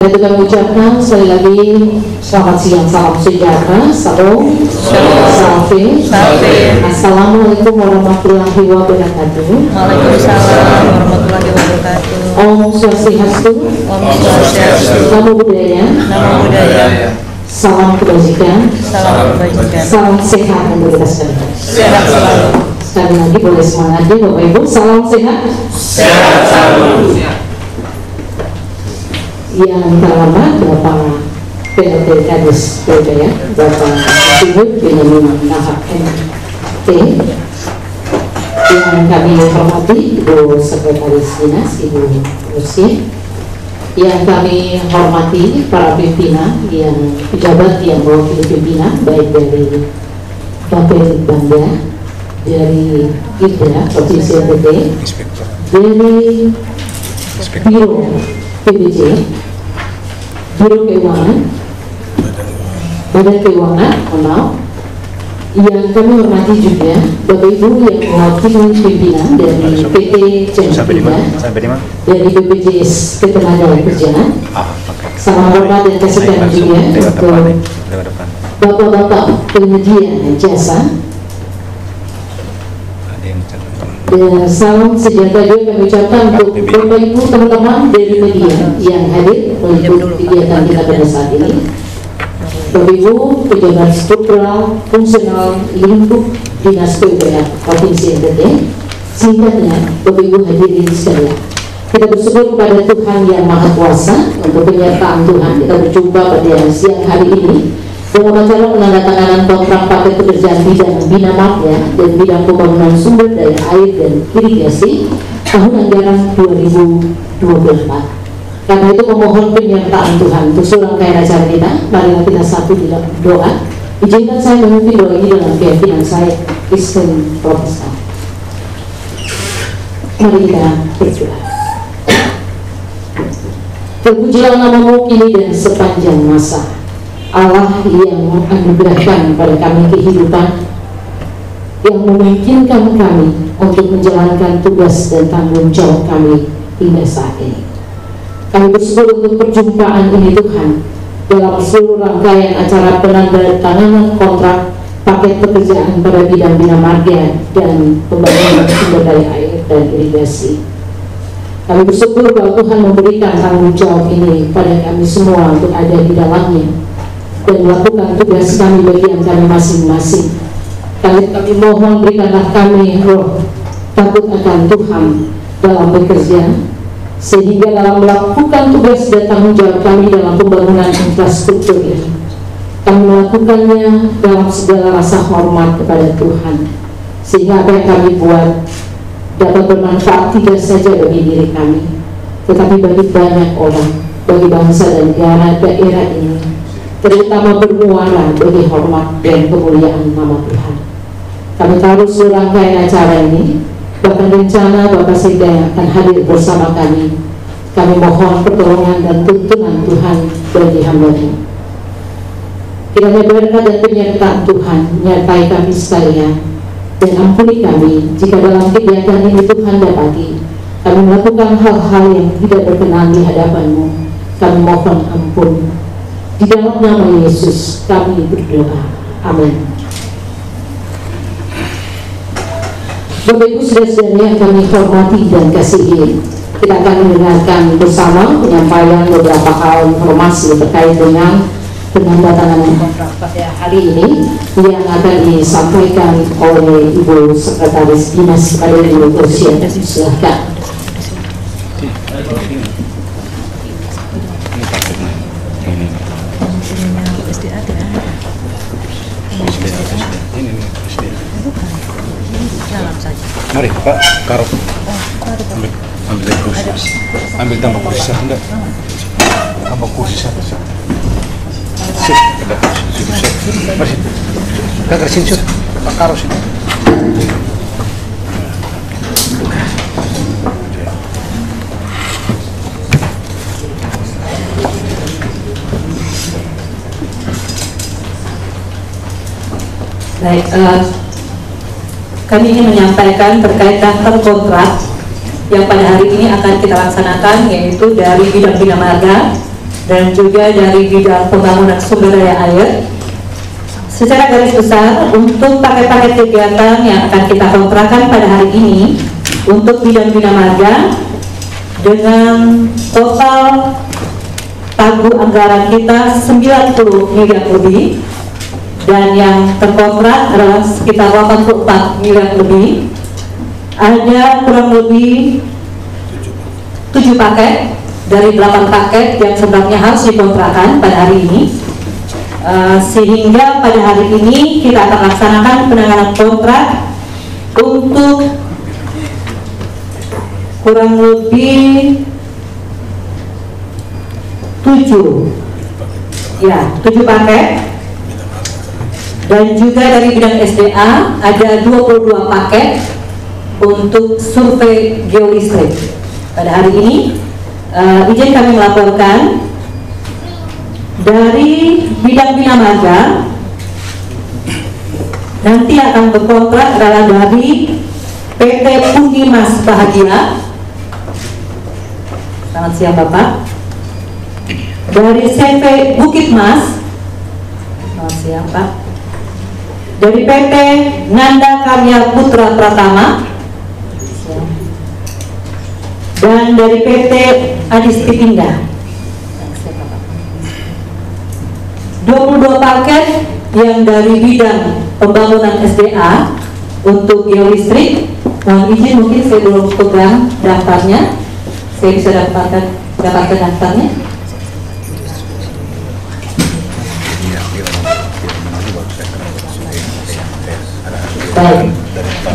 Itu kami ucapkan sekali lagi selamat siang, salam sejahtera, salam, Assalamualaikum warahmatullahi wabarakatuh. Waalaikumsalam warahmatullahi wabarakatuh. Om Swastiastu. Om Swastiastu. Namo Buddhaya. Namo Buddhaya. Salam kebajikan. Salam kebajikan. Salam sehat untuk kita sekalian. Sehat selalu. Sekali lagi boleh semangatnya Bapak Ibu. Salam sehat. Sehat selalu. Yang terhormat Bapak PLT Kadis Budaya, Bapak Ibu Benyamin Nahak MT, yang kami hormati Ibu Sekretaris Dinas Ibu Lucy, yang kami hormati para pimpinan yang pejabat yang mewakili pimpinan baik dari Bapak Bangga, dari IDRA Provinsi NTT, dari Biro PBJ, Biro Keuangan, Badan Keuangan, yang kami hormati juga Bapak Ibu yang mewakili pimpinan dari PT Cendika, dari BPJS Ketenagakerjaan. Salam hormat dan kasih sayang juga untuk Bapak-bapak penyedia jasa. Dan salam sejahtera juga kami ucapkan untuk Bapak Ibu teman-teman dari media yang hadir untuk kegiatan kita pada saat ini. Bapak Ibu pejabat struktural fungsional lingkup Dinas PUPR Provinsi NTT, singkatnya Bapak Ibu hadirin sekalian, kita bersyukur kepada Tuhan yang Maha Kuasa untuk penyertaan Tuhan. Kita berjumpa pada siang hari ini dalam acara penandatanganan kontrak paket pekerjaan bidang Bina Marga dan bidang pembangunan sumber daya air dan irigasi tahun anggaran 2024. Karena itu memohon penyertaan Tuhan untuk serangkaian acara kita. Marilah kita satu di dalam doa. Izinkan saya memimpin doa ini dalam keyakinan saya Kristen Protestan. Mari kita berdoa. Terpujilah namamu kini dan sepanjang masa, Allah yang menganugerahkan pada kami kehidupan, yang memungkinkan kami untuk menjalankan tugas dan tanggung jawab kami hingga saat ini. Kami bersyukur untuk perjumpaan ini Tuhan dalam seluruh rangkaian acara penandatanganan kontrak paket pekerjaan pada bidang Bina Marga dan pembangunan sumber daya air dan irigasi. Kami bersyukur bahwa Tuhan memberikan tanggung jawab ini pada kami semua untuk ada di dalamnya dan melakukan tugas kami bagian kami masing-masing. Kami mohon berikanlah kami roh takut akan Tuhan dalam bekerja, sehingga dalam melakukan tugas dan tanggung jawab kami dalam pembangunan infrastruktur ini, kami melakukannya dalam segala rasa hormat kepada Tuhan, sehingga apa yang kami buat dapat bermanfaat tidak saja bagi diri kami, tetapi bagi banyak orang, bagi bangsa dan negara daerah ini, terutama bermuara bagi hormat dan kemuliaan nama Tuhan. Kami taruh seluruh rangkaian acara ini, bahkan rencana Bapak Sekda yang akan hadir bersama kami. Kami mohon pertolongan dan tuntunan Tuhan bagi hamba-Nya. Kiranya berkat dan penyertaan Tuhan menyertai kami sekalian, dan ampuni kami jika dalam kegiatan ini Tuhan dapati kami melakukan hal-hal yang tidak berkenan di hadapan-Mu. Kami mohon ampun. Di dalam nama Yesus kami berdoa. Amin. Bapak Ibu saudara-saudari yang kami hormati dan kasihi, kita akan mendengarkan bersama penyampaian beberapa hal informasi terkait dengan penandatanganan kontrak pada hari ini yang akan disampaikan oleh Ibu Sekretaris Dinas kepada Ibu Lucy. Silahkan. Mari Pak, Karok. Ambil kursi. Ambil tambah kursi satu enggak? Tambah kursi satu. Sip, ada kursi. Mari. Kakak sini sud. Pak Karok sini. Baik, kami ingin menyampaikan terkait daftar kontrak yang pada hari ini akan kita laksanakan, yaitu dari bidang Bina Marga dan juga dari bidang pembangunan sumber daya air. Secara garis besar, untuk paket-paket kegiatan yang akan kita kontrakkan pada hari ini untuk bidang bina marga dengan total pagu anggaran kita 90 miliar lebih, dan yang terkontrak adalah sekitar 84 miliar lebih. Ada kurang lebih 7 paket dari 8 paket yang sebenarnya harus dikontrakkan pada hari ini. Sehingga pada hari ini kita akan laksanakan penanganan kontrak untuk kurang lebih 7 paket, dan juga dari bidang SDA ada 22 paket untuk survei geolistrik. Pada hari ini izin kami melaporkan dari bidang bina marga nanti akan berkontrak adalah dari PT Pundimas Bahagia. Selamat siang Bapak. Dari CV Bukit Mas. Selamat siang Pak. Dari PT Nanda Karya Putra Pratama. Dan dari PT Adisti Pindah. 22 paket yang dari bidang pembangunan SDA untuk geolistrik. Mohon izin, mungkin saya belum pegang daftarnya. Saya bisa dapatkan daftarnya. Baik.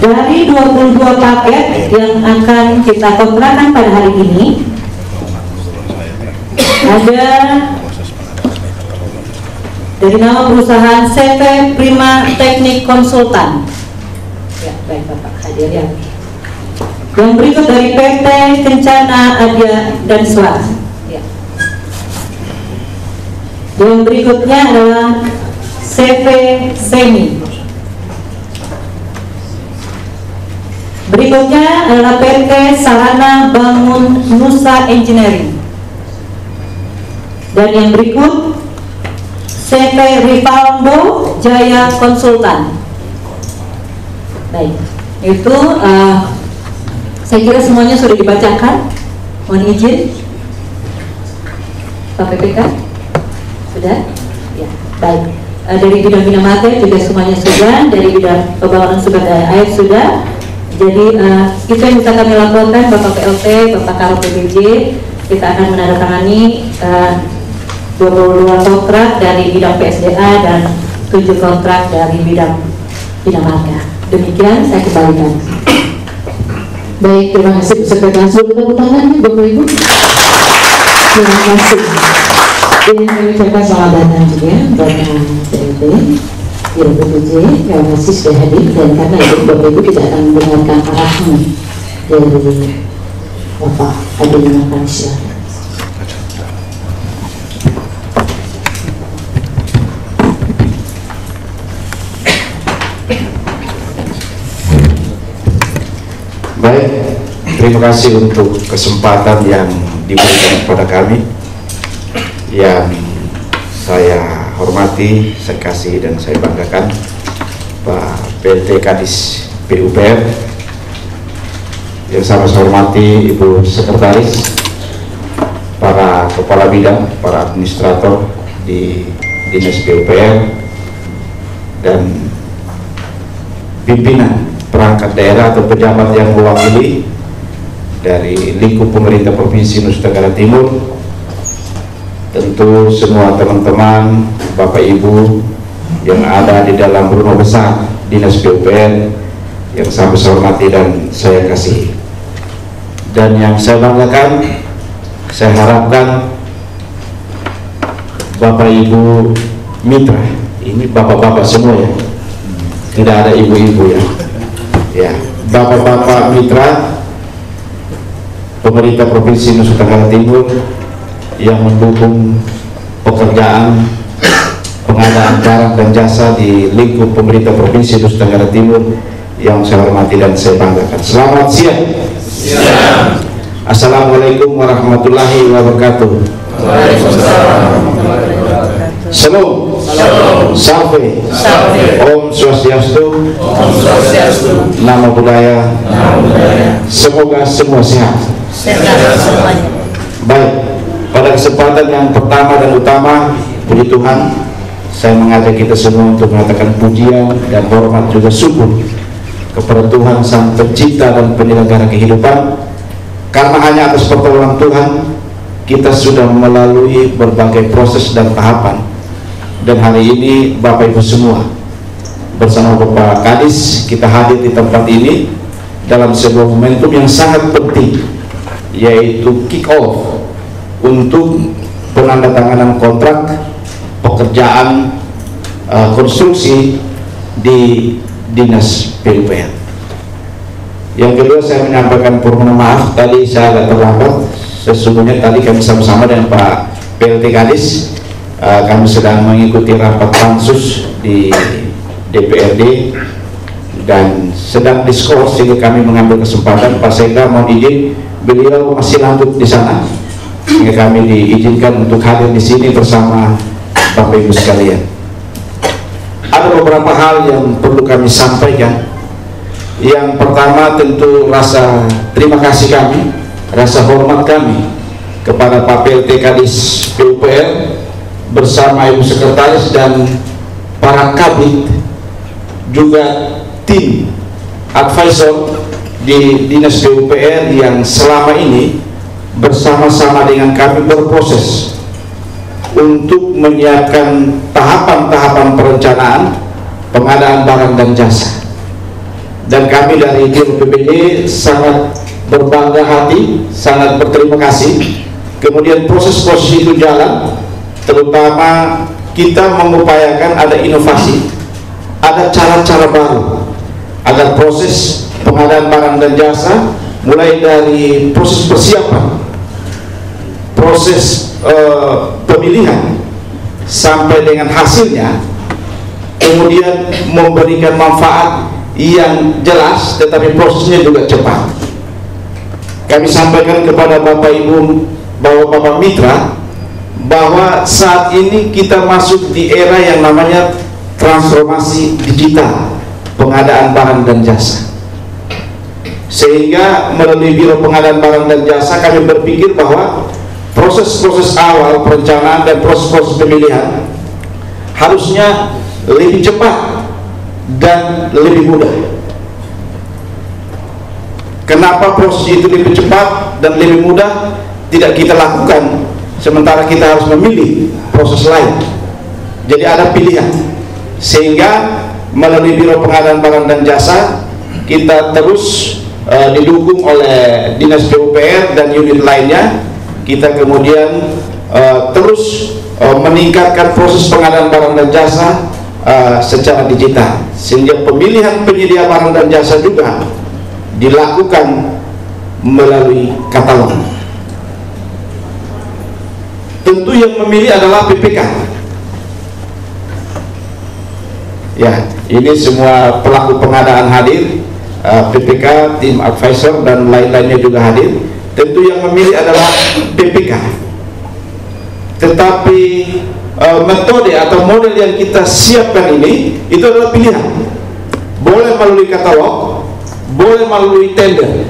Dari 22 paket yang akan kita kontrakkan pada hari ini, ada dari nama perusahaan CV Prima Teknik Konsultan. Ya, baik Bapak hadir ya. Yang berikut dari PT Kencana Adya dan Swasta. Ya. Yang berikutnya adalah CV Semi. Berikutnya adalah PT Sarana Bangun Nusa Engineering. Dan yang berikut CV Rivaldo Jaya Konsultan. Baik, itu saya kira semuanya sudah dibacakan. Mohon izin, Pak PPK sudah? Ya, baik. Dari bidang bina marga juga semuanya sudah. Dari bidang pembangunan sumber daya air sudah. Jadi itu yang bisa kami laporkan, Bapak PLT, Bapak Karo PBJ. Kita akan menandatangani 22 kontrak dari bidang PSDA dan 7 kontrak dari bidang bina marga. Demikian saya kembalikan. Baik, terima kasih Sekretariat. Sudah tepuk tangan Bapak Ibu. Terima kasih. Ini kami ucapkan selamat datang juga Bapak PLT, Biro PBJ. Terima kasih sudah hadir, dan karena itu Bapak Ibu kita akan mendengarkan arahan dari Bapak Adi Menangkan. Silakan. Baik, terima kasih untuk kesempatan yang diberikan kepada kami. Yang saya hormati, saya kasih dan saya banggakan Pak PLT Kadis PUPR, yang saya hormati Ibu Sekretaris, para kepala bidang, para administrator di Dinas PUPR, dan pimpinan perangkat daerah atau pejabat yang mewakili dari lingkup pemerintah Provinsi Nusa Tenggara Timur, tentu semua teman-teman, Bapak Ibu yang ada di dalam rumah besar Dinas PUPR yang saya hormati dan saya kasihi. Dan yang saya banggakan, saya harapkan Bapak Ibu mitra, ini bapak-bapak semua ya, tidak ada ibu-ibu ya. Ya, bapak-bapak mitra pemerintah Provinsi Nusa Tenggara Timur yang mendukung pekerjaan pengadaan barang dan jasa di lingkup pemerintah Provinsi Nusa Tenggara Timur yang saya hormati dan saya banggakan. Selamat siang. Assalamualaikum warahmatullahi wabarakatuh. Shalom. Salve. Om Swastiastu. Nama budaya. Semoga semua sehat. Baik, pada kesempatan yang pertama dan utama, puji Tuhan, saya mengajak kita semua untuk mengatakan pujian dan hormat juga syukur kepada Tuhan Sang Pencipta dan Penyelenggara kehidupan, karena hanya atas pertolongan Tuhan kita sudah melalui berbagai proses dan tahapan. Dan hari ini Bapak Ibu semua bersama Bapak Kadis kita hadir di tempat ini dalam sebuah momentum yang sangat penting, yaitu kick off untuk penandatanganan kontrak pekerjaan konstruksi di Dinas PUPR. Yang kedua, saya menyampaikan permohonan maaf tadi saya agak terlambat. Sesungguhnya tadi kami sama-sama dengan Pak PLT Kadis, kami sedang mengikuti rapat pansus di DPRD dan sedang diskurs, sehingga kami mengambil kesempatan. Pak Sekda mohon izin, beliau masih lanjut di sana, sehingga kami diizinkan untuk hadir di sini bersama Bapak Ibu sekalian. Ada beberapa hal yang perlu kami sampaikan. Yang pertama, tentu rasa terima kasih kami, rasa hormat kami kepada Pak PLT Kadis PUPR bersama Ibu Sekretaris dan para kabit, juga tim advisor di Dinas PUPR yang selama ini bersama-sama dengan kami berproses untuk menyiapkan tahapan-tahapan perencanaan pengadaan barang dan jasa. Dan kami dari Biro PPJ sangat berbangga hati, sangat berterima kasih. Kemudian proses-proses itu jalan, terutama kita mengupayakan ada inovasi, ada cara-cara baru agar proses pengadaan barang dan jasa, mulai dari proses persiapan, proses pemilihan sampai dengan hasilnya, kemudian memberikan manfaat yang jelas, tetapi prosesnya juga cepat. Kami sampaikan kepada Bapak Ibu, Bapak Mitra, bahwa saat ini kita masuk di era yang namanya transformasi digital pengadaan barang dan jasa. Sehingga melalui Biro Pengadaan Barang dan Jasa kami berpikir bahwa proses-proses awal perencanaan dan proses-proses pemilihan harusnya lebih cepat dan lebih mudah. Kenapa proses itu lebih cepat dan lebih mudah tidak kita lakukan, sementara kita harus memilih proses lain? Jadi ada pilihan, sehingga melalui Biro Pengadaan Barang dan Jasa kita terus didukung oleh Dinas PUPR dan unit lainnya. Kita kemudian terus meningkatkan proses pengadaan barang dan jasa secara digital, sehingga pemilihan penyedia barang dan jasa juga dilakukan melalui katalog. Tentu yang memilih adalah PPK. Ya, ini semua pelaku pengadaan hadir, PPK, tim advisor dan lain-lainnya juga hadir. Tentu yang memilih adalah PPK. Tetapi metode atau model yang kita siapkan ini itu adalah pilihan. Boleh melalui katalog, boleh melalui tender.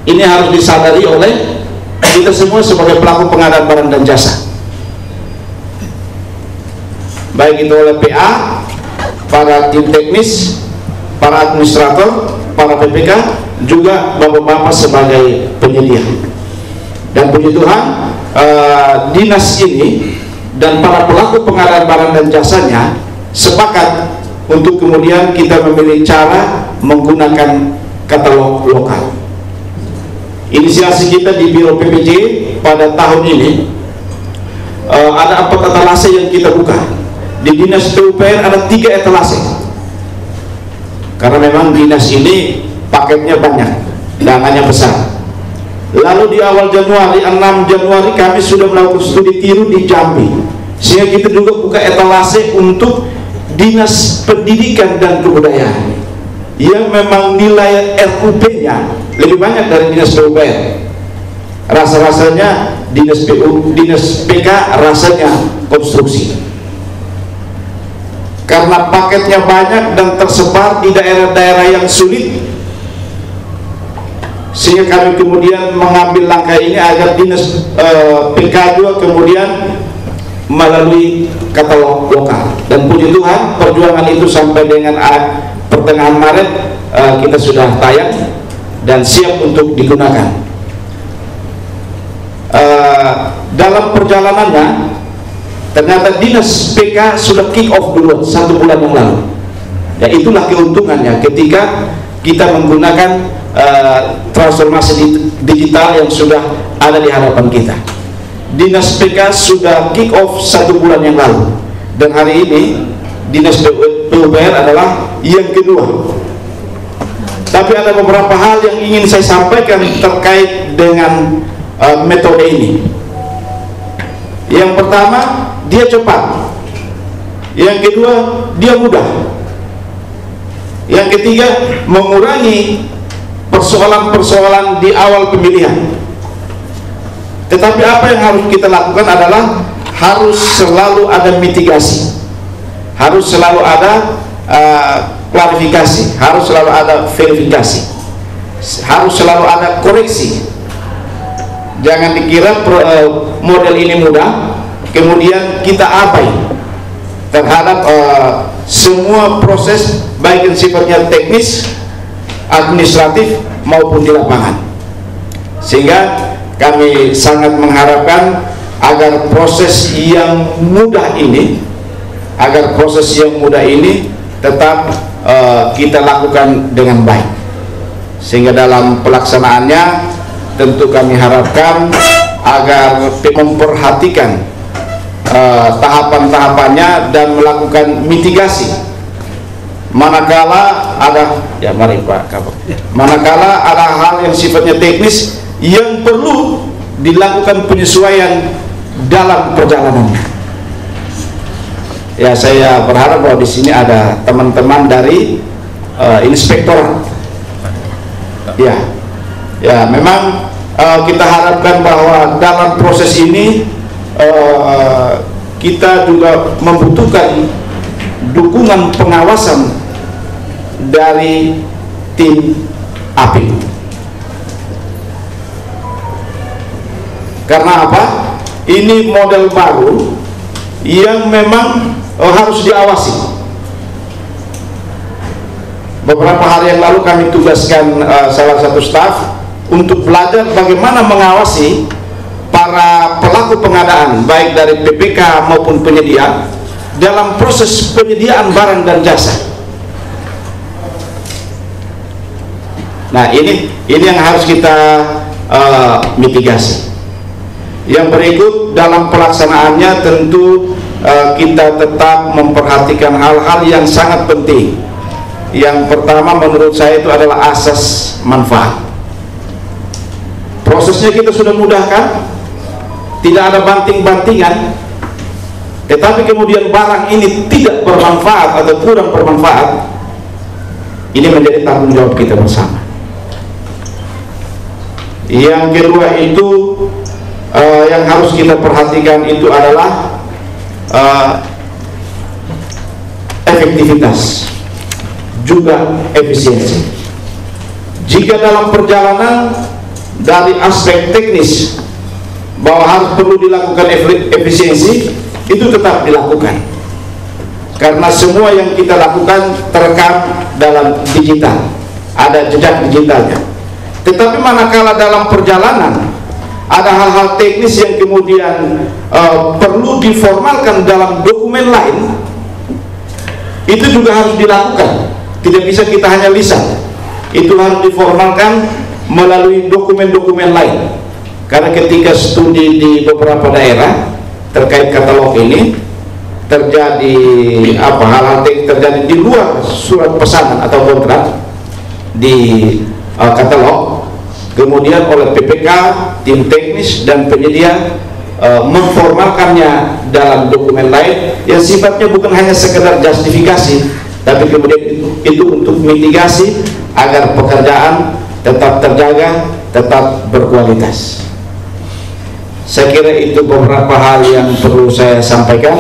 Ini harus disadari oleh kita semua sebagai pelaku pengadaan barang dan jasa, baik itu oleh PA, para tim teknis, para administrator, para PPK, juga bapak-bapak sebagai penyedia. Dan puji Tuhan, dinas ini dan para pelaku pengadaan barang dan jasanya sepakat untuk kemudian kita memilih cara menggunakan katalog lokal. Inisiasi kita di Biro PPJ pada tahun ini ada 4 etalase yang kita buka. Di Dinas PUPR ada 3 etalase, karena memang dinas ini paketnya banyak, dananya besar. Lalu di awal Januari, 6 Januari kami sudah melakukan studi tiru di Jambi, sehingga kita juga buka etalase untuk Dinas Pendidikan dan Kebudayaan yang memang nilai RUP-nya lebih banyak dari Dinas PUPR. Rasa-rasanya dinas PK rasanya konstruksi, karena paketnya banyak dan tersebar di daerah-daerah yang sulit, sehingga kami kemudian mengambil langkah ini agar dinas PK juga kemudian melalui katalog lokal. Dan puji Tuhan, perjuangan itu sampai dengan pertengahan Maret kita sudah tayang dan siap untuk digunakan. Dalam perjalanannya ternyata dinas PK sudah kick off duluan 1 bulan yang lalu. Ya, itulah keuntungannya ketika kita menggunakan transformasi digital yang sudah ada di hadapan kita. Dinas PK sudah kick off 1 bulan yang lalu, dan hari ini dinas PUPR adalah yang kedua. Tapi ada beberapa hal yang ingin saya sampaikan terkait dengan metode ini. Yang pertama, dia cepat. Yang kedua, dia mudah. Yang ketiga, mengurangi persoalan-persoalan di awal pemilihan. Tetapi apa yang harus kita lakukan adalah harus selalu ada mitigasi, harus selalu ada klarifikasi, harus selalu ada verifikasi, harus selalu ada koreksi. Jangan dikira model ini mudah kemudian kita abai terhadap semua proses baik yang sifatnya teknis, administratif maupun di lapangan. Sehingga kami sangat mengharapkan agar proses yang mudah ini tetap kita lakukan dengan baik, sehingga dalam pelaksanaannya tentu kami harapkan agar memperhatikan tahapan-tahapannya dan melakukan mitigasi manakala ada manakala ada hal yang sifatnya teknis yang perlu dilakukan penyesuaian dalam perjalanannya. Ya, saya berharap bahwa di sini ada teman-teman dari inspektorat. Ya, memang kita harapkan bahwa dalam proses ini kita juga membutuhkan dukungan pengawasan dari tim API. Karena apa? Ini model baru yang memang harus diawasi. Beberapa hari yang lalu kami tugaskan salah satu staf untuk belajar bagaimana mengawasi para pelaku pengadaan baik dari PPK maupun penyedia dalam proses penyediaan barang dan jasa. Nah, ini yang harus kita mitigasi. Yang berikut dalam pelaksanaannya tentu kita tetap memperhatikan hal-hal yang sangat penting. Yang pertama menurut saya itu adalah asas manfaat. Prosesnya kita sudah mudahkan, tidak ada banting-bantingan. Tetapi kemudian barang ini tidak bermanfaat atau kurang bermanfaat, ini menjadi tanggung jawab kita bersama. Yang kedua itu yang harus kita perhatikan itu adalah efektivitas juga efisiensi. Jika dalam perjalanan dari aspek teknis bahwa harus perlu dilakukan efisiensi, itu tetap dilakukan karena semua yang kita lakukan terekam dalam digital, ada jejak digitalnya. Tetapi manakala dalam perjalanan ada hal-hal teknis yang kemudian perlu diformalkan dalam dokumen lain, itu juga harus dilakukan. Tidak bisa kita hanya lisan, itu harus diformalkan melalui dokumen-dokumen lain. Karena ketika studi di beberapa daerah terkait katalog ini terjadi hal-hal teknis terjadi di luar surat pesanan atau kontrak di katalog, kemudian oleh PPK, tim teknis dan penyedia memformalkannya dalam dokumen lain yang sifatnya bukan hanya sekedar justifikasi, tapi kemudian itu untuk mitigasi agar pekerjaan tetap terjaga, tetap berkualitas. Saya kira itu beberapa hal yang perlu saya sampaikan.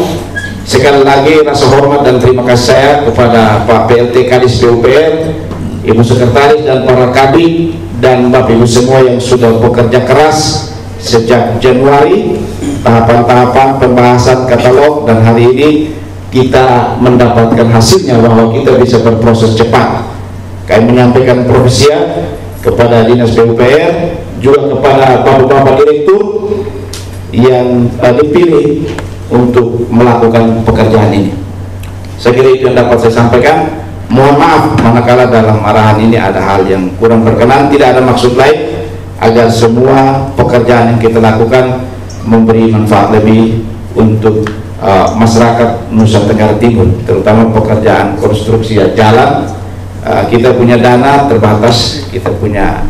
Sekali lagi rasa hormat dan terima kasih saya kepada Pak PLT Kadis PUPR, Ibu Sekretaris dan para kabin, dan Bapak Ibu semua yang sudah bekerja keras sejak Januari, tahapan-tahapan pembahasan katalog, dan hari ini kita mendapatkan hasilnya bahwa kita bisa berproses cepat. Kami menyampaikan profesia kepada Dinas PUPR, juga kepada Bapak-Bapak Direktur yang dipilih untuk melakukan pekerjaan ini. Saya kira itu yang dapat saya sampaikan. Mohon maaf manakala dalam arahan ini ada hal yang kurang berkenan. Tidak ada maksud lain, agar semua pekerjaan yang kita lakukan memberi manfaat lebih untuk masyarakat Nusa Tenggara Timur, terutama pekerjaan konstruksi jalan. Kita punya dana terbatas, kita punya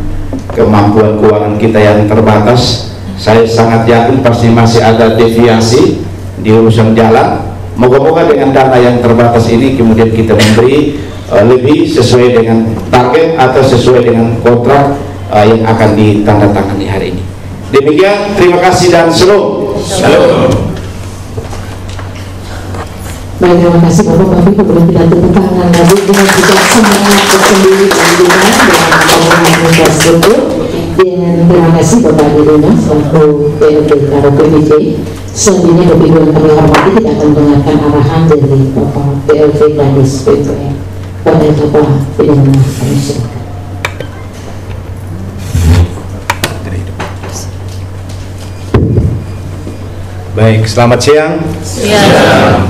kemampuan keuangan kita yang terbatas. Saya sangat yakin pasti masih ada deviasi di urusan jalan. Moga-moga dengan dana yang terbatas ini kemudian kita memberi lebih sesuai dengan target atau sesuai dengan kontrak yang akan ditandatangani hari ini. Demikian, terima kasih dan shalom. Baik, terima kasih Bapak-Bapak. Kemudian kita tepuk tangan lagi dengan juga semangat tersendiri dan juga dengan pembangunan infrastruktur. Dan terima kasih Bapak Diruna selaku PLT Karo PBJ. Selanjutnya Bapak Ibu yang kami hormati, kita akan mendengarkan arahan dari Bapak PLT Kadis PUPR. Pada Bapak Diruna kami silakan. Baik, selamat siang.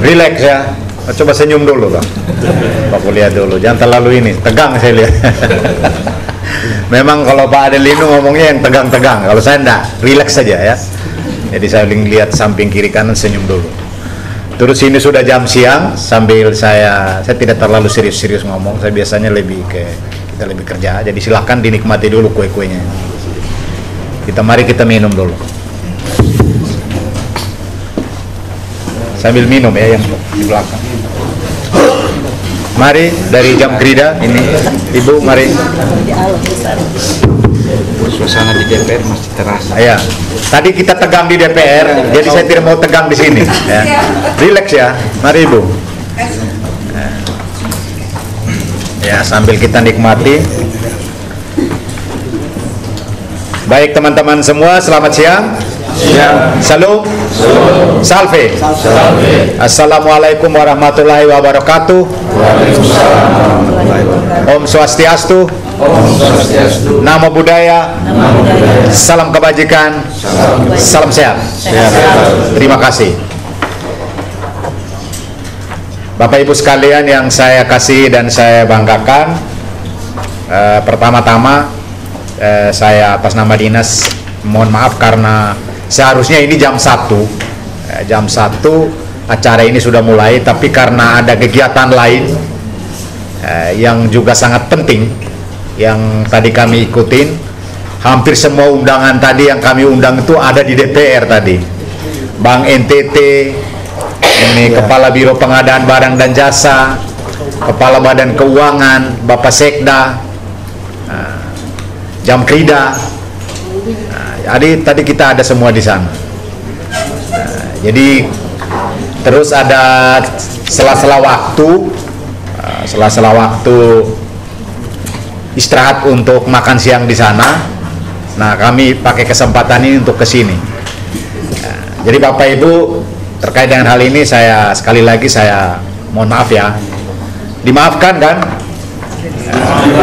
Relax ya. Coba senyum dulu Bang. Bapak lihat dulu, jangan terlalu ini, tegang saya lihat. Memang kalau Pak Adelino ngomongnya yang tegang-tegang, kalau saya enggak, relax saja ya. Jadi saya lihat samping kiri kanan, senyum dulu. Terus ini sudah jam siang, sambil saya tidak terlalu serius-serius ngomong, saya biasanya kita lebih kerja. Jadi silahkan dinikmati dulu kue-kuenya. Mari kita minum dulu. Sambil minum ya yang di belakang. Mari dari Jam Krida ini, Ibu mari. Suasana di DPR masih terasa. Ya, tadi kita tegang di DPR, jadi saya tidak mau tegang di sini. Ya. Relax ya, mari Ibu. Ya, sambil kita nikmati. Baik teman-teman semua, selamat siang. Salam. Salve. Assalamualaikum warahmatullahi wabarakatuh. Om Swastiastu. Namo Buddhaya. Salam kebajikan. Salam sehat. Terima kasih. Bapak Ibu sekalian yang saya kasih dan saya banggakan, pertama-tama saya atas nama dinas mohon maaf karena seharusnya ini jam 1 acara ini sudah mulai, tapi karena ada kegiatan lain yang juga sangat penting yang tadi kami ikutin. Hampir semua undangan tadi yang kami undang itu ada di DPR tadi. Bank NTT, ini Kepala Biro Pengadaan Barang dan Jasa, Kepala Badan Keuangan, Bapak Sekda, Jam Krida. Jadi tadi kita ada semua di sana. Jadi terus ada sela-sela waktu istirahat untuk makan siang di sana. Nah, kami pakai kesempatan ini untuk ke sini. Jadi Bapak Ibu, terkait dengan hal ini saya sekali lagi saya mohon maaf ya. Dimaafkan kan?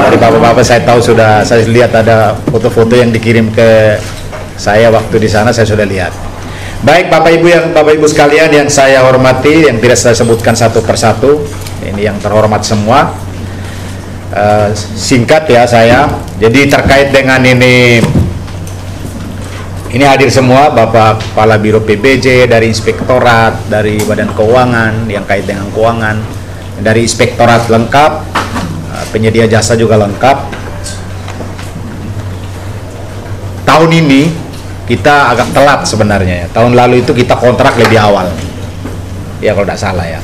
Dari Bapak-bapak saya tahu saya lihat ada foto-foto yang dikirim ke saya waktu di sana, saya sudah lihat. Baik Bapak Ibu sekalian yang saya hormati, yang tidak saya sebutkan satu persatu, ini yang terhormat semua. Singkat ya saya. Jadi terkait dengan ini hadir semua Bapak Kepala Biro PBJ, dari Inspektorat, dari Badan Keuangan yang kait dengan keuangan, dari Inspektorat lengkap, penyedia jasa juga lengkap. Tahun ini kita agak telat sebenarnya ya. Tahun lalu itu kita kontrak lebih awal ya kalau tidak salah ya.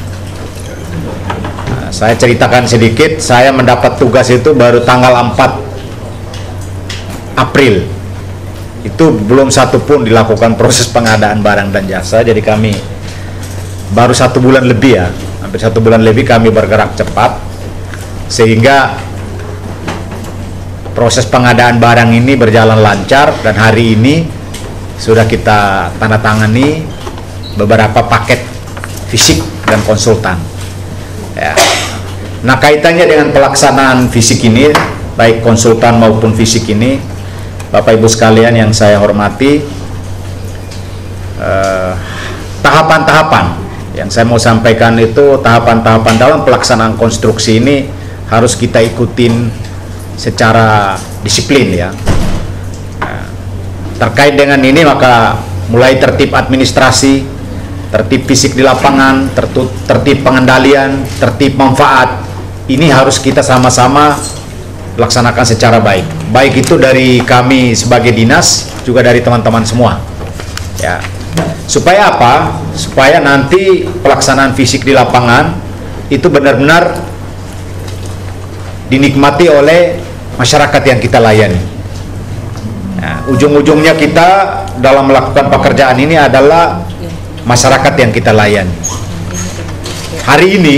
Nah, saya ceritakan sedikit, saya mendapat tugas itu baru tanggal 4 April itu belum satu pun dilakukan proses pengadaan barang dan jasa. Jadi kami baru 1 bulan lebih ya, hampir 1 bulan lebih kami bergerak cepat, sehingga proses pengadaan barang ini berjalan lancar, dan hari ini sudah kita tanda tangani beberapa paket fisik dan konsultan ya. Nah, kaitannya dengan pelaksanaan fisik ini, baik konsultan maupun fisik ini, Bapak Ibu sekalian yang saya hormati, tahapan-tahapan yang saya mau sampaikan itu, tahapan-tahapan dalam pelaksanaan konstruksi ini harus kita ikutin secara disiplin ya. Nah, terkait dengan ini maka mulai tertib administrasi, tertib fisik di lapangan, tertib pengendalian, tertib manfaat, ini harus kita sama-sama laksanakan secara baik. Baik itu dari kami sebagai dinas, juga dari teman-teman semua ya. Supaya apa? Supaya nanti pelaksanaan fisik di lapangan itu benar-benar dinikmati oleh masyarakat yang kita layani. Nah, ujung-ujungnya kita dalam melakukan pekerjaan ini adalah masyarakat yang kita layani. Hari ini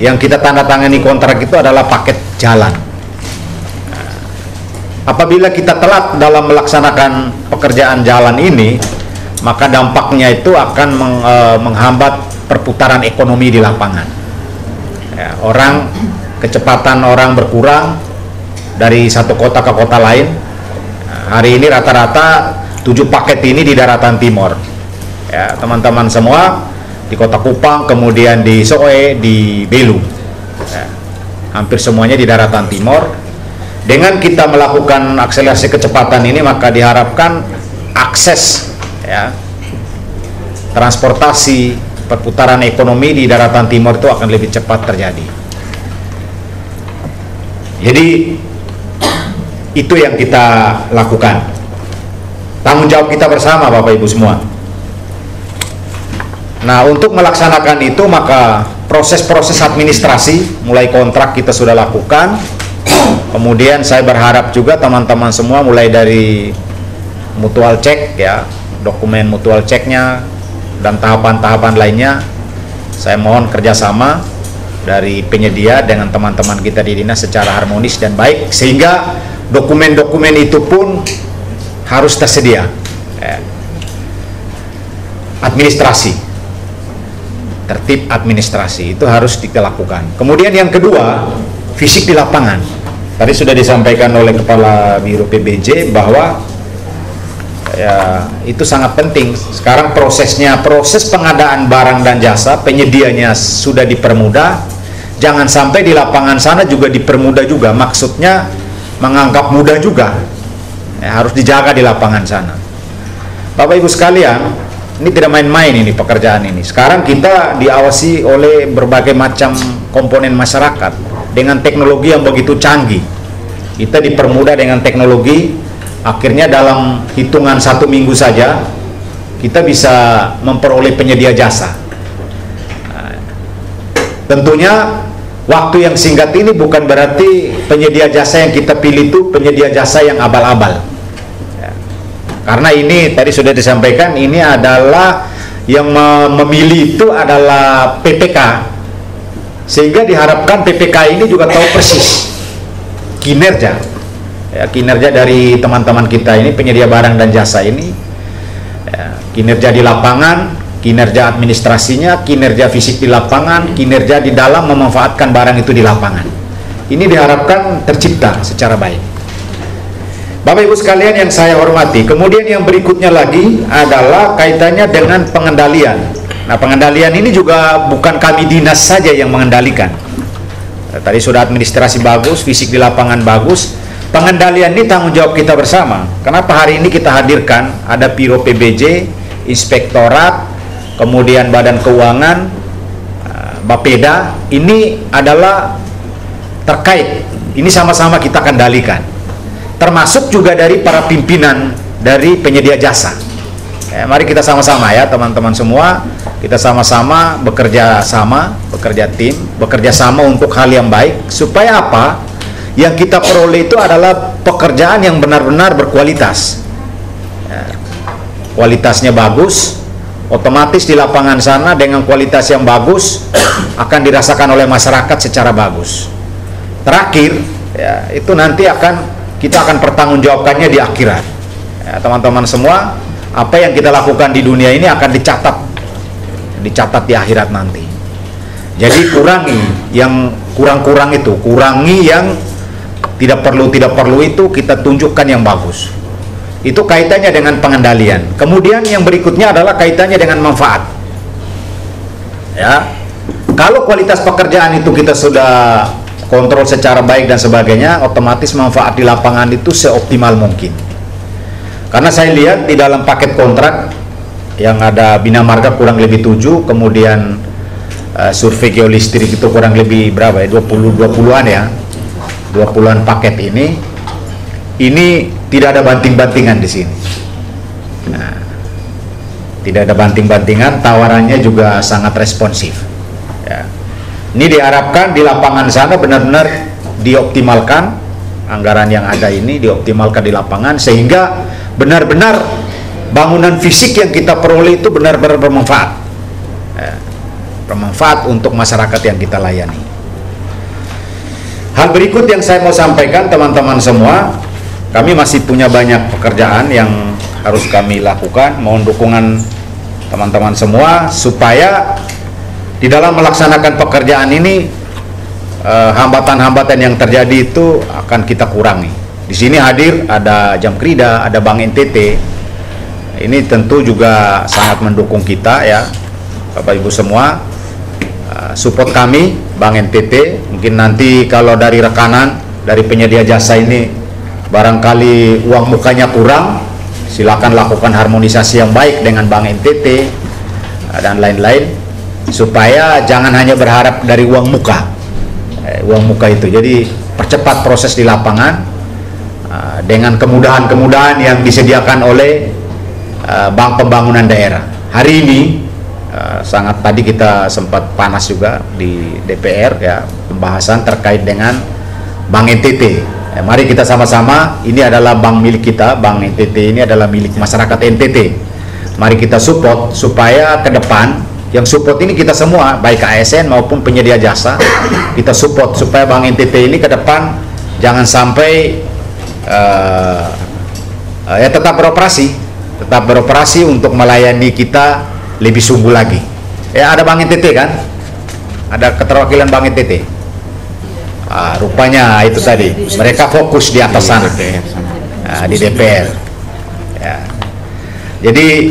yang kita tanda tangani kontrak itu adalah paket jalan. Nah, apabila kita telat dalam melaksanakan pekerjaan jalan ini, maka dampaknya itu akan menghambat perputaran ekonomi di lapangan ya, kecepatan orang berkurang dari satu kota ke kota lain. Nah, hari ini rata-rata 7 paket ini di daratan timur ya, teman-teman semua, di Kota Kupang, kemudian di Soe, di Belu ya, hampir semuanya di daratan timur. Dengan kita melakukan akselerasi kecepatan ini, maka diharapkan akses ya, transportasi, perputaran ekonomi di daratan timur itu akan lebih cepat terjadi. Jadi itu yang kita lakukan, tanggung jawab kita bersama Bapak Ibu semua. Nah, untuk melaksanakan itu maka proses-proses administrasi mulai kontrak kita sudah lakukan. Kemudian saya berharap juga teman-teman semua mulai dari mutual check ya, dokumen mutual checknya dan tahapan-tahapan lainnya, saya mohon kerjasama dari penyedia dengan teman-teman kita di dinas secara harmonis dan baik, sehingga dokumen-dokumen itu pun harus tersedia ya. Administrasi, tertib administrasi itu harus dilakukan. Kemudian yang kedua, fisik di lapangan. Tadi sudah disampaikan oleh Kepala Biro PBJ bahwa ya itu sangat penting. Sekarang proses pengadaan barang dan jasa, penyedianya sudah dipermudah. Jangan sampai di lapangan sana juga dipermudah juga. Maksudnya menganggap mudah juga ya, harus dijaga di lapangan sana. Bapak Ibu sekalian, ini tidak main-main ini pekerjaan ini. Sekarang kita diawasi oleh berbagai macam komponen masyarakat dengan teknologi yang begitu canggih. Kita dipermudah dengan teknologi, akhirnya dalam hitungan 1 minggu saja kita bisa memperoleh penyedia jasa. Nah, tentunya waktu yang singkat ini bukan berarti penyedia jasa yang kita pilih itu penyedia jasa yang abal-abal ya. Karena ini tadi sudah disampaikan, ini adalah yang memilih itu adalah PPK, sehingga diharapkan PPK ini juga tahu persis kinerja ya, kinerja dari teman-teman kita ini penyedia barang dan jasa ini ya, kinerja di lapangan, kinerja administrasinya, kinerja fisik di lapangan, kinerja di dalam memanfaatkan barang itu di lapangan. Ini diharapkan tercipta secara baik. Bapak Ibu sekalian yang saya hormati, kemudian yang berikutnya lagi adalah kaitannya dengan pengendalian. Nah, pengendalian ini juga bukan kami dinas saja yang mengendalikan. Tadi sudah administrasi bagus, fisik di lapangan bagus. Pengendalian ini tanggung jawab kita bersama. Kenapa hari ini kita hadirkan ada Biro PBJ, Inspektorat, kemudian Badan Keuangan, Bapeda, ini adalah terkait. Ini sama-sama kita kendalikan. Termasuk juga dari para pimpinan dari penyedia jasa. Mari kita sama-sama ya teman-teman semua, kita sama-sama bekerja tim, bekerja sama untuk hal yang baik, supaya apa? Yang kita peroleh itu adalah pekerjaan yang benar-benar berkualitas. Kualitasnya bagus, otomatis di lapangan sana dengan kualitas yang bagus akan dirasakan oleh masyarakat secara bagus. Terakhir, ya, itu nanti kita akan pertanggungjawabkannya di akhirat. Ya, teman-teman semua, apa yang kita lakukan di dunia ini akan dicatat di akhirat nanti. Jadi kurangi yang kurang-kurang itu, kurangi yang tidak perlu itu, kita tunjukkan yang bagus. Itu kaitannya dengan pengendalian. Kemudian yang berikutnya adalah kaitannya dengan manfaat. Ya, kalau kualitas pekerjaan itu kita sudah kontrol secara baik dan sebagainya, otomatis manfaat di lapangan itu seoptimal mungkin. Karena saya lihat di dalam paket kontrak yang ada Bina Marga kurang lebih 7, kemudian survei geolistrik itu kurang lebih berapa ya, 20-an ya, 20-an paket ini tidak ada banting-bantingan di sini. Nah, tidak ada banting-bantingan, tawarannya juga sangat responsif. Ya. Ini diharapkan di lapangan sana benar-benar dioptimalkan, anggaran yang ada ini dioptimalkan di lapangan sehingga benar-benar bangunan fisik yang kita peroleh itu benar-benar bermanfaat. Ya. Bermanfaat untuk masyarakat yang kita layani. Hal berikut yang saya mau sampaikan teman-teman semua, kami masih punya banyak pekerjaan yang harus kami lakukan. Mohon dukungan teman-teman semua supaya di dalam melaksanakan pekerjaan ini hambatan-hambatan yang terjadi itu akan kita kurangi. Di sini hadir ada Jamkrida, ada Bank NTT. Ini tentu juga sangat mendukung kita ya, Bapak Ibu semua. Support kami Bank NTT. Mungkin nanti kalau dari rekanan, dari penyedia jasa ini barangkali uang mukanya kurang, silakan lakukan harmonisasi yang baik dengan Bank NTT dan lain-lain, supaya jangan hanya berharap dari uang muka itu. Jadi percepat proses di lapangan dengan kemudahan-kemudahan yang disediakan oleh Bank Pembangunan Daerah. Hari ini sangat, tadi kita sempat panas juga di DPR ya, pembahasan terkait dengan Bank NTT. Ya, mari kita sama-sama, ini adalah bank milik kita, Bank NTT ini adalah milik masyarakat NTT. Mari kita support supaya ke depan, yang support ini kita semua, baik ASN maupun penyedia jasa, kita support supaya Bank NTT ini ke depan jangan sampai ya tetap beroperasi untuk melayani kita lebih sungguh lagi. Ya, ada Bank NTT kan? Ada keterwakilan Bank NTT. Rupanya itu tadi mereka fokus di atas sana, di DPR ya. Jadi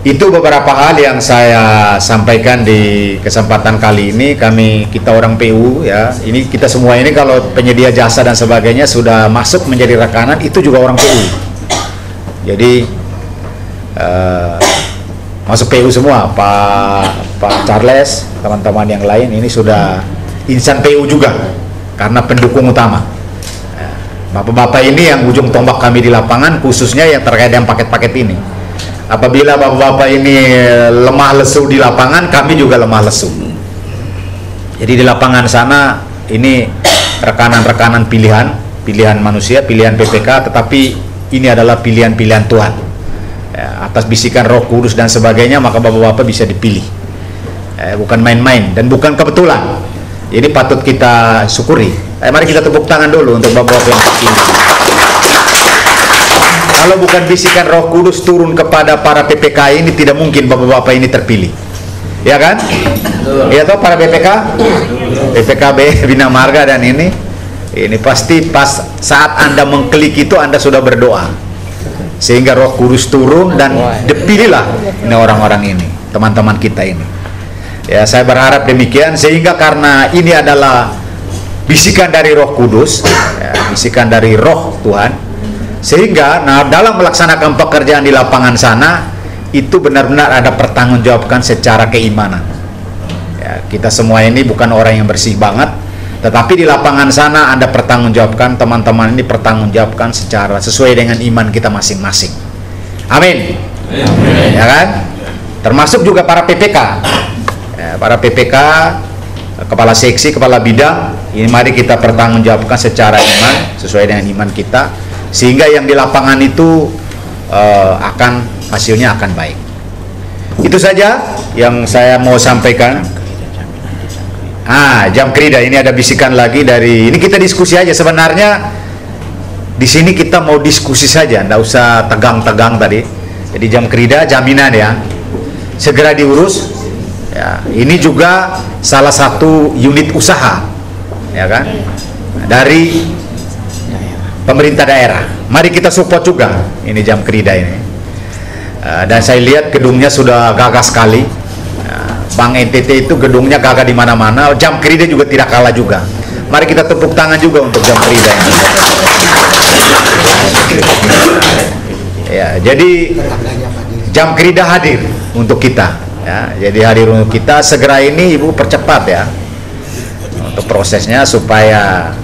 itu beberapa hal yang saya sampaikan di kesempatan kali ini. Kita orang PU ya, ini kita semua ini kalau penyedia jasa dan sebagainya sudah masuk menjadi rekanan, itu juga orang PU. Jadi masuk PU semua, Pak Charles, teman-teman yang lain ini sudah insan PU juga karena pendukung utama. Bapak-bapak ini yang ujung tombak kami di lapangan, khususnya yang terkait dengan paket-paket ini. Apabila bapak-bapak ini lemah lesu di lapangan, kami juga lemah lesu. Jadi di lapangan sana ini rekanan-rekanan pilihan manusia, pilihan PPK, tetapi ini adalah pilihan-pilihan Tuhan. Ya, atas bisikan Roh Kudus dan sebagainya, maka bapak-bapak bisa dipilih. Bukan main-main dan bukan kebetulan. Ini patut kita syukuri. Mari kita tepuk tangan dulu untuk bapak-bapak yang terpilih. Kalau bukan bisikan Roh Kudus turun kepada para PPK ini, tidak mungkin bapak-bapak ini terpilih. Ya kan? Iya toh para PPK? PPKB, Bina Marga dan ini pasti pas saat Anda mengklik itu Anda sudah berdoa. Sehingga Roh Kudus turun dan dipilihlah ini orang-orang ini, teman-teman kita ini. Ya, saya berharap demikian, sehingga karena ini adalah bisikan dari Roh Kudus, ya, bisikan dari Roh Tuhan, sehingga dalam melaksanakan pekerjaan di lapangan sana itu benar-benar ada pertanggungjawabkan secara keimanan. Ya, kita semua ini bukan orang yang bersih banget, tetapi di lapangan sana Anda pertanggungjawabkan, teman-teman ini pertanggungjawabkan secara sesuai dengan iman kita masing-masing. Amin. Ya kan? Termasuk juga para PPK. Ya, para PPK kepala seksi, kepala bidang, ini mari kita pertanggungjawabkan secara iman, sesuai dengan iman kita, sehingga yang di lapangan itu hasilnya akan baik. Itu saja yang saya mau sampaikan. Jamkrida, ini ada bisikan lagi dari, ini kita diskusi aja sebenarnya. Di sini kita mau diskusi saja, nggak usah tegang-tegang tadi. Jadi Jamkrida, jaminan ya, segera diurus. Ya, ini juga salah satu unit usaha, ya kan, dari pemerintah daerah. Mari kita support juga ini Jamkrida ini. Dan saya lihat gedungnya sudah gagah sekali. Bank NTT itu gedungnya gagah di mana-mana. Jamkrida juga tidak kalah juga. Mari kita tepuk tangan juga untuk Jamkrida ini. Ya, jadi Jamkrida hadir untuk kita. Ya, jadi hadir untuk kita. Segera ini Ibu percepat ya untuk prosesnya supaya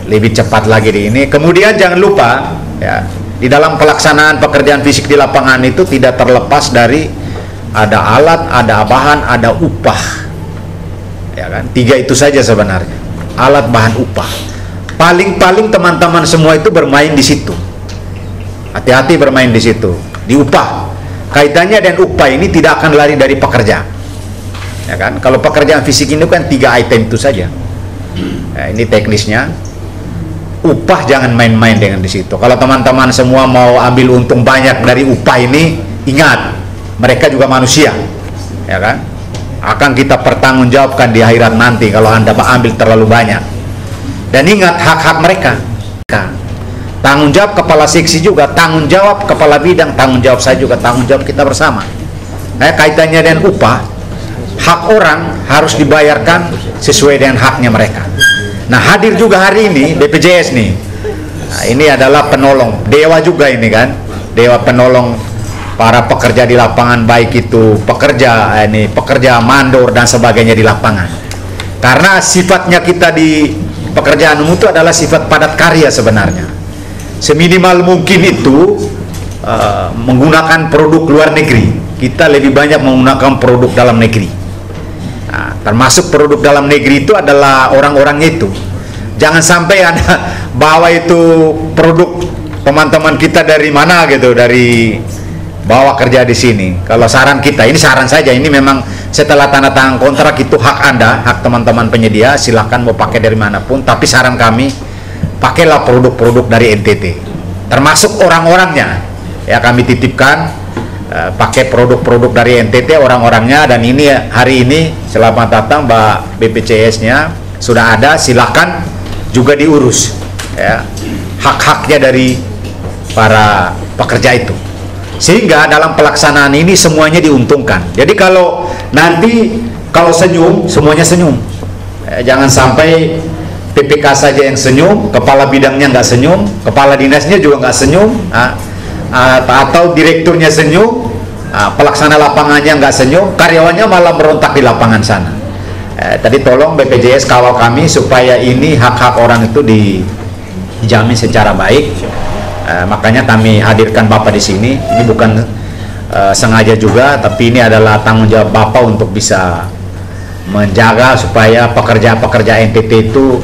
lebih cepat lagi di ini. Kemudian jangan lupa ya, di dalam pelaksanaan pekerjaan fisik di lapangan itu tidak terlepas dari ada alat, ada bahan, ada upah. Ya kan? 3 itu saja sebenarnya. Alat, bahan, upah. Paling-paling teman-teman semua itu bermain di situ. Hati-hati bermain di situ. Di upah. Kaitannya dengan upah ini tidak akan lari dari pekerja, ya kan? Kalau pekerjaan fisik ini kan 3 item itu saja. Nah, ini teknisnya. Upah jangan main-main dengan di situ. Kalau teman-teman semua mau ambil untung banyak dari upah ini, ingat, mereka juga manusia, ya kan? Akan kita pertanggungjawabkan di akhirat nanti kalau Anda ambil terlalu banyak. Dan ingat hak-hak mereka. Tanggung jawab kepala seksi juga, tanggung jawab kepala bidang, tanggung jawab saya juga, tanggung jawab kita bersama. Nah, kaitannya dengan upah, hak orang harus dibayarkan sesuai dengan haknya mereka. Nah, hadir juga hari ini BPJS nih. Nah, ini adalah penolong, dewa juga ini kan, dewa penolong para pekerja di lapangan, baik itu pekerja mandor dan sebagainya di lapangan. Karena sifatnya kita di pekerjaan umum itu adalah sifat padat karya sebenarnya. Seminimal mungkin itu menggunakan produk luar negeri. Kita lebih banyak menggunakan produk dalam negeri. Nah, termasuk produk dalam negeri itu adalah orang-orangnya itu. Jangan sampai ada bawa itu produk teman-teman kita dari mana gitu, dari bawa kerja di sini. Kalau saran kita, ini saran saja, ini memang setelah tanda tangan kontrak itu hak Anda, hak teman-teman penyedia, silahkan mau pakai dari manapun. Tapi saran kami, pakailah produk-produk dari NTT, termasuk orang-orangnya. Ya, kami titipkan pakai produk-produk dari NTT orang-orangnya. Dan ini hari ini selamat datang Mbak BPJS-nya sudah ada, silahkan juga diurus ya, hak-haknya dari para pekerja itu, sehingga dalam pelaksanaan ini semuanya diuntungkan. Jadi kalau nanti kalau senyum, semuanya senyum. Jangan sampai PPK saja yang senyum, kepala bidangnya nggak senyum, kepala dinasnya juga nggak senyum, atau direkturnya senyum, pelaksana lapangannya nggak senyum, karyawannya malah merontak di lapangan sana. Tadi tolong BPJS kawal kami supaya ini hak-hak orang itu dijamin secara baik. Makanya kami hadirkan Bapak di sini. Ini bukan sengaja juga, tapi ini adalah tanggung jawab Bapak untuk bisa menjaga supaya pekerja-pekerja NTT itu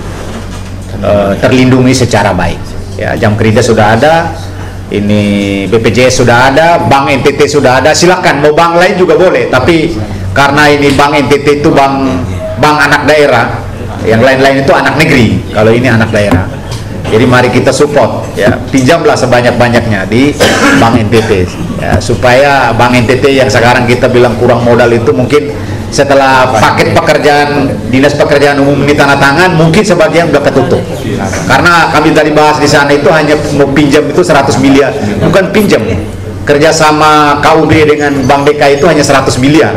terlindungi secara baik. Ya, Jamkrida sudah ada, ini BPJS sudah ada, Bank NTT sudah ada. Silakan mau bank lain juga boleh, tapi karena ini Bank NTT itu bank anak daerah, yang lain-lain itu anak negeri. Kalau ini anak daerah, jadi mari kita support ya, pinjamlah sebanyak-banyaknya di Bank NTT ya, supaya Bank NTT yang sekarang kita bilang kurang modal itu mungkin setelah paket pekerjaan Dinas Pekerjaan Umum ini tanda tangan, mungkin sebagian udah ketutup. Karena kami tadi bahas di sana itu hanya mau pinjam itu 100 miliar, bukan pinjam. Kerjasama KUB dengan Bank DKI itu hanya 100 miliar.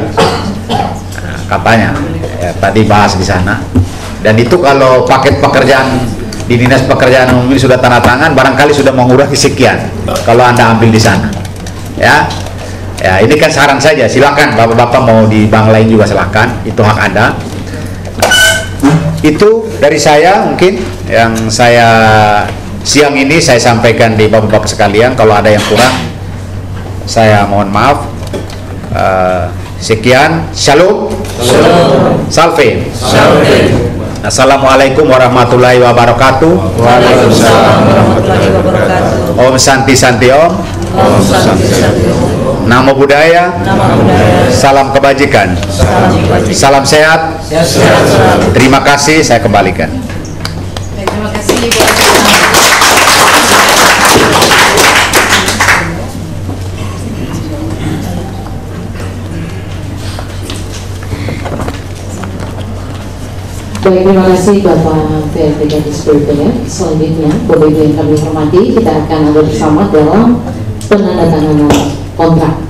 Nah, katanya ya, tadi bahas di sana. Dan itu kalau paket pekerjaan di Dinas Pekerjaan Umum ini sudah tanda tangan, barangkali sudah mengurangi sekian kalau Anda ambil di sana. Ya. Ya, ini kan saran saja, silakan Bapak-bapak mau di bank lain juga silakan, itu hak Anda. Itu dari saya mungkin yang saya siang ini saya sampaikan di Bapak-bapak sekalian. Kalau ada yang kurang, saya mohon maaf. Sekian, shalom, salve. Assalamualaikum warahmatullahi wabarakatuh. Waalaikumsalam warahmatullahi wabarakatuh. Om Santi Santi Om. Om Santi Santi Om. Namo Buddhaya. Namo Buddhaya. Salam kebajikan. Salam kebajikan. Salam sehat. Sehat selalu. Terima kasih, saya kembalikan. Terima kasih Bu. Baik, terima kasih Bapak PLT Kadis PUPR. Selanjutnya, Bapak Ibu yang kami hormati, kita akan ada bersama dalam penandatanganan kontrak.